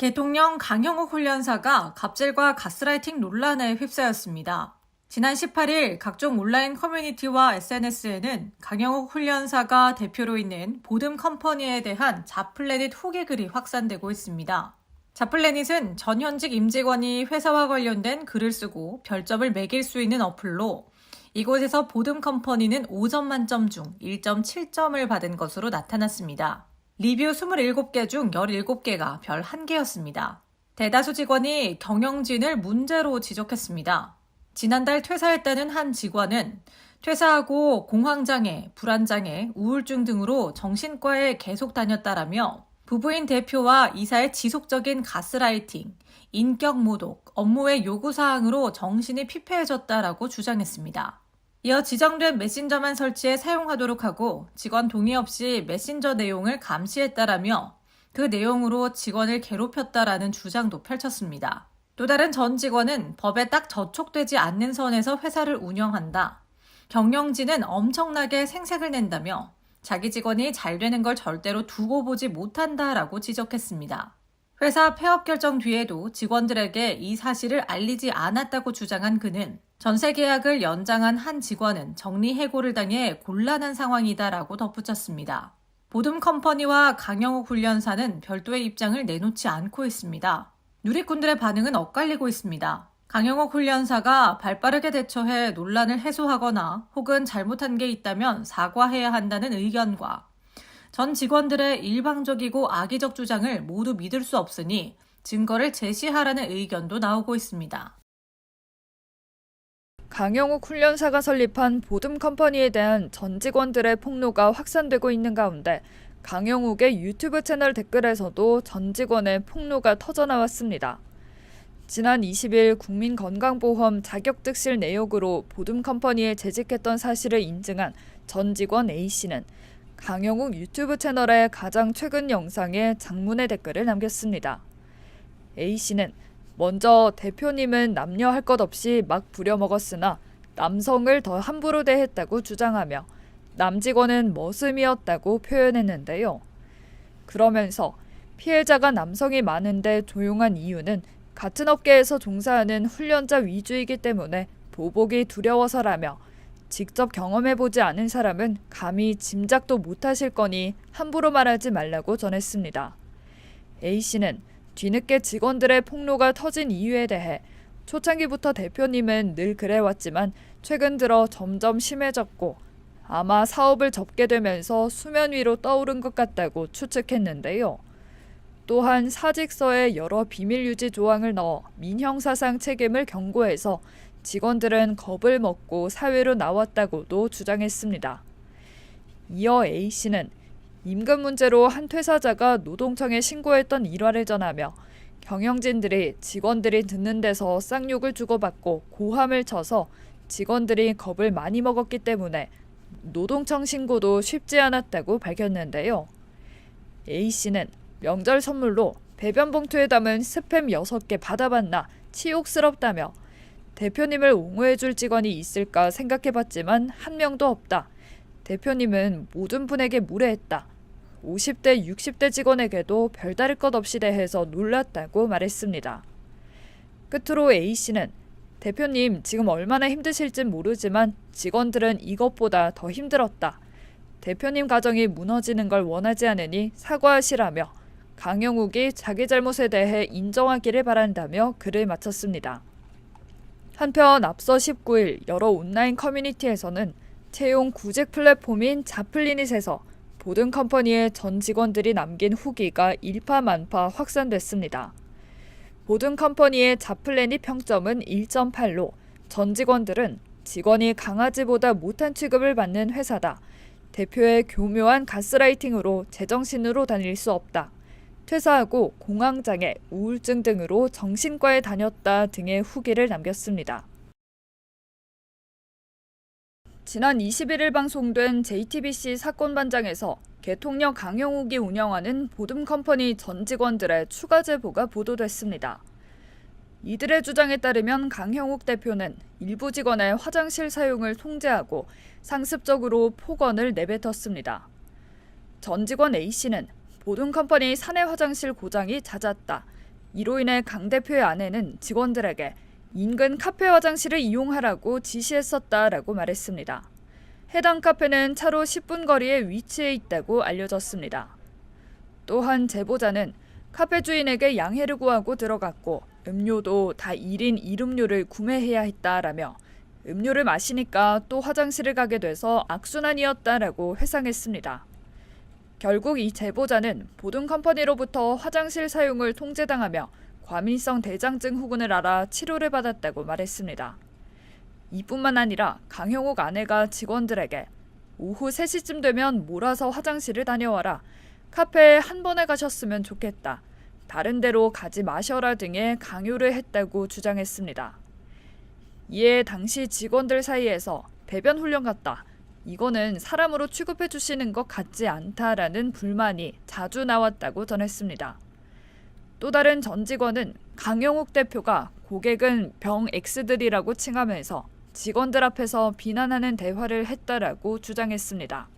대통령 강형욱 훈련사가 갑질과 가스라이팅 논란에 휩싸였습니다. 지난 18일 각종 온라인 커뮤니티와 SNS에는 강형욱 훈련사가 대표로 있는 보듬 컴퍼니에 대한 잡플래닛 후기 글이 확산되고 있습니다. 잡플래닛은 전현직 임직원이 회사와 관련된 글을 쓰고 별점을 매길 수 있는 어플로 이곳에서 보듬 컴퍼니는 5점 만점 중 1.7점을 받은 것으로 나타났습니다. 리뷰 27개 중 17개가 별 1개였습니다. 대다수 직원이 경영진을 문제로 지적했습니다. 지난달 퇴사했다는 한 직원은 퇴사하고 공황장애, 불안장애, 우울증 등으로 정신과에 계속 다녔다라며 부부인 대표와 이사의 지속적인 가스라이팅, 인격 모독, 업무의 요구사항으로 정신이 피폐해졌다라고 주장했습니다. 이어 지정된 메신저만 설치해 사용하도록 하고 직원 동의 없이 메신저 내용을 감시했다라며 그 내용으로 직원을 괴롭혔다라는 주장도 펼쳤습니다. 또 다른 전 직원은 법에 딱 저촉되지 않는 선에서 회사를 운영한다. 경영진은 엄청나게 생색을 낸다며 자기 직원이 잘 되는 걸 절대로 두고 보지 못한다라고 지적했습니다. 회사 폐업 결정 뒤에도 직원들에게 이 사실을 알리지 않았다고 주장한 그는 전세 계약을 연장한 한 직원은 정리해고를 당해 곤란한 상황이다라고 덧붙였습니다. 보듬 컴퍼니와 강형욱 훈련사는 별도의 입장을 내놓지 않고 있습니다. 누리꾼들의 반응은 엇갈리고 있습니다. 강형욱 훈련사가 발빠르게 대처해 논란을 해소하거나 혹은 잘못한 게 있다면 사과해야 한다는 의견과 전 직원들의 일방적이고 악의적 주장을 모두 믿을 수 없으니 증거를 제시하라는 의견도 나오고 있습니다. 강형욱 훈련사가 설립한 보듬 컴퍼니에 대한 전 직원들의 폭로가 확산되고 있는 가운데 강형욱의 유튜브 채널 댓글에서도 전 직원의 폭로가 터져나왔습니다. 지난 20일 국민건강보험 자격득실 내역으로 보듬 컴퍼니에 재직했던 사실을 인증한 전 직원 A씨는 강형욱 유튜브 채널의 가장 최근 영상에 장문의 댓글을 남겼습니다. A씨는 먼저 대표님은 남녀 할 것 없이 막 부려먹었으나 남성을 더 함부로 대했다고 주장하며 남직원은 머슴이었다고 표현했는데요. 그러면서 피해자가 남성이 많은데 조용한 이유는 같은 업계에서 종사하는 훈련자 위주이기 때문에 보복이 두려워서라며 직접 경험해보지 않은 사람은 감히 짐작도 못하실 거니 함부로 말하지 말라고 전했습니다. A씨는 뒤늦게 직원들의 폭로가 터진 이유에 대해 초창기부터 대표님은 늘 그래왔지만 최근 들어 점점 심해졌고 아마 사업을 접게 되면서 수면 위로 떠오른 것 같다고 추측했는데요. 또한 사직서에 여러 비밀 유지 조항을 넣어 민형사상 책임을 경고해서 직원들은 겁을 먹고 사회로 나왔다고도 주장했습니다. 이어 A씨는 임금 문제로 한 퇴사자가 노동청에 신고했던 일화를 전하며 경영진들이 직원들이 듣는 데서 쌍욕을 주고받고 고함을 쳐서 직원들이 겁을 많이 먹었기 때문에 노동청 신고도 쉽지 않았다고 밝혔는데요. A씨는 명절 선물로 배변 봉투에 담은 스팸 6개 받아봤나 치욕스럽다며 대표님을 옹호해줄 직원이 있을까 생각해봤지만 한 명도 없다. 대표님은 모든 분에게 무례했다. 50대, 60대 직원에게도 별다를 것 없이 대해서 놀랐다고 말했습니다. 끝으로 A씨는 대표님 지금 얼마나 힘드실진 모르지만 직원들은 이것보다 더 힘들었다. 대표님 가정이 무너지는 걸 원하지 않으니 사과하시라며 강형욱이 자기 잘못에 대해 인정하기를 바란다며 글을 마쳤습니다. 한편 앞서 19일 여러 온라인 커뮤니티에서는 채용 구직 플랫폼인 잡플리닛에서 보듬 컴퍼니의 전 직원들이 남긴 후기가 일파만파 확산됐습니다. 보듬 컴퍼니의 잡플래닛 평점은 1.8로 전 직원들은 직원이 강아지보다 못한 취급을 받는 회사다. 대표의 교묘한 가스라이팅으로 제정신으로 다닐 수 없다. 퇴사하고 공황장애, 우울증 등으로 정신과에 다녔다 등의 후기를 남겼습니다. 지난 21일 방송된 JTBC 사건반장에서 대통령 강형욱이 운영하는 보듬 컴퍼니 전 직원들의 추가 제보가 보도됐습니다. 이들의 주장에 따르면 강형욱 대표는 일부 직원의 화장실 사용을 통제하고 상습적으로 폭언을 내뱉었습니다. 전 직원 A씨는 보듬 컴퍼니 사내 화장실 고장이 잦았다. 이로 인해 강 대표의 아내는 직원들에게 인근 카페 화장실을 이용하라고 지시했었다라고 말했습니다. 해당 카페는 차로 10분 거리에 위치해 있다고 알려졌습니다. 또한 제보자는 카페 주인에게 양해를 구하고 들어갔고 음료도 다 1인 1음료를 구매해야 했다라며 음료를 마시니까 또 화장실을 가게 돼서 악순환이었다라고 회상했습니다. 결국 이 제보자는 보증 컴퍼니로부터 화장실 사용을 통제당하며 과민성 대장증 후군을 알아 치료를 받았다고 말했습니다. 이뿐만 아니라 강형욱 아내가 직원들에게 오후 3시쯤 되면 몰아서 화장실을 다녀와라. 카페에 한 번에 가셨으면 좋겠다. 다른 데로 가지 마셔라 등의 강요를 했다고 주장했습니다. 이에 당시 직원들 사이에서 배변 훈련 같다. 이거는 사람으로 취급해 주시는 것 같지 않다라는 불만이 자주 나왔다고 전했습니다. 또 다른 전 직원은 강영욱 대표가 고객은 병 X들이라고 칭하면서 직원들 앞에서 비난하는 대화를 했다라고 주장했습니다.